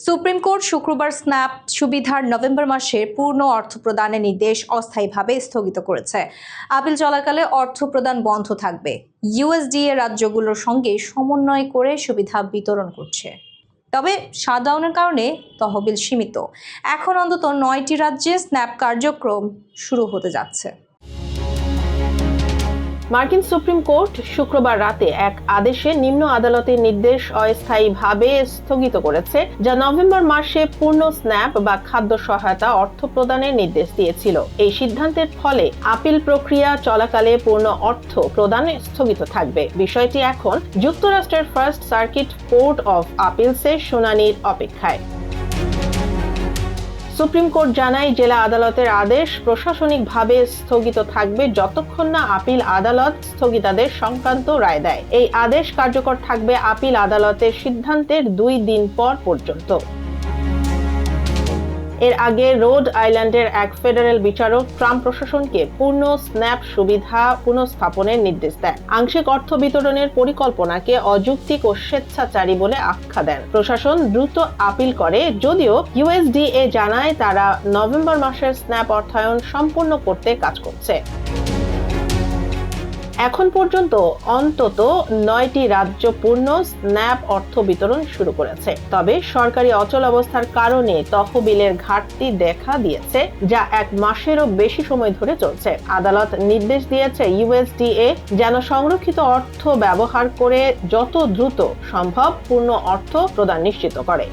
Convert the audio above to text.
Supreme court শুক্রবার snap সুবিধার November মাসে পূর্ণ অর্থ প্রদানের নির্দেশ অস্থায়ীভাবে স্থগিত করেছে। আপিল চলাকালে অর্থ প্রদান বন্ধ থাকবে। ইউএসডিএ রাজ্যগুলোর সঙ্গে সমন্বয় করে সুবিধা বিতরণ করছে। তবে শাটডাউনের কারণে তহবিল সীমিত। এখন অন্তত 9টি রাজ্যে স্ন্যাপ কার্যক্রম শুরু হতে যাচ্ছে। মার্কিন সুপ্রিম কোর্ট শুক্রবার রাতে এক আদেশে নিম্ন আদালতের নির্দেশ অস্থায়ীভাবে স্থগিত করেছে, যা নভেম্বর মাসে পূর্ণ স্ন্যাপ বা খাদ্য সহায়তা অর্থ প্রদানের নির্দেশ দিয়েছিল। এই সিদ্ধান্তের ফলে আপিল প্রক্রিয়া চলাকালে পূর্ণ অর্থ প্রদান স্থগিত থাকবে। বিষয়টি এখন যুক্তরাষ্ট্রের ফার্স্ট সার্কিট কোর্ট অফ আপিলসের শুনানির অপেক্ষায়। সুপ্রিম কোর্ট জানায়, জেলা আদালতের আদেশ প্রশাসনিকভাবে স্থগিত থাকবে যতক্ষণ না আপিল আদালত স্থগিতাদেশ সংক্রান্ত রায় দেয়। এই আদেশ কার্যকর থাকবে আপিল আদালতের সিদ্ধান্তের 2 দিন পর পর্যন্ত। এর আগে রোড আইল্যান্ডের এক ফেডারেল বিচারক ট্রাম্প প্রশাসনকে পূর্ণ স্ন্যাপ সুবিধা পুনঃস্থাপনের নির্দেশ দেন। আংশিক অর্থ বিতরণের পরিকল্পনাকে অযৌক্তিক ও স্বেচ্ছাচারী বলে আখ্যা দেন। প্রশাসন দ্রুত আপিল করে, যদিও ইউএসডিএ জানায় তারা নভেম্বর মাসের স্ন্যাপ অর্থায়ন সম্পূর্ণ করতে কাজ করছে। এখন পর্যন্ত অন্তত 9টি রাজ্য পূর্ণ স্ন্যাপ অর্থ বিতরণ শুরু করেছে। তবে সরকারি অচলাবস্থার কারণে তহবিলের ঘাটতি দেখা দিয়েছে, যা 1 মাসেরও বেশি সময় ধরে চলছে। আদালত নির্দেশ দিয়েছে ইউএসডিএ যেন সংরক্ষিত অর্থ ব্যবহার করে যত দ্রুত সম্ভব পূর্ণ অর্থ প্রদান নিশ্চিত করে।